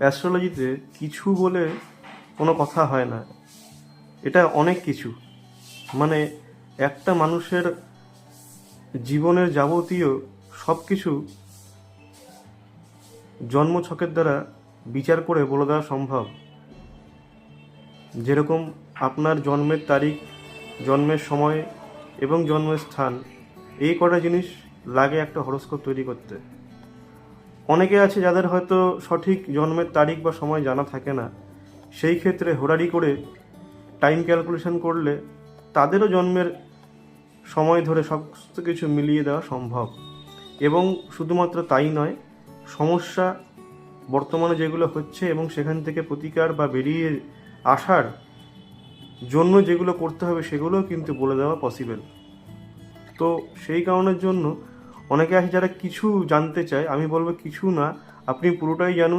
অ্যাস্ট্রোলজিতে কিছু বলে কোনো কথা হয় না, এটা অনেক কিছু। মানে একটা মানুষের জীবনের যাবতীয় সব কিছু জন্মছকের দ্বারা বিচার করে বলে দেওয়া সম্ভব। যেরকম আপনার জন্মের তারিখ, জন্মের সময় এবং জন্মের স্থান, এই কটা জিনিস লাগে একটা হরোস্কোপ তৈরি করতে। অনেকে আছে যাদের হয়তো সঠিক জন্মের তারিখ বা সময় জানা থাকে না, সেই ক্ষেত্রে হোরারি করে টাইম ক্যালকুলেশন করলে তাদেরও জন্মের সময় ধরে সমস্ত কিছু মিলিয়ে দেওয়া সম্ভব। এবং শুধুমাত্র তাই নয়, সমস্যা বর্তমানে যেগুলো হচ্ছে এবং সেখান থেকে প্রতিকার বা বেরিয়ে আসার জন্য যেগুলো করতে হবে সেগুলোও কিন্তু বলে দেওয়া পসিবল। তো সেই কারণের জন্য অনেকে আছে যারা কিছু জানতে চায়, আমি বলবো কিছু না, আপনি পুরোটাই জানুন।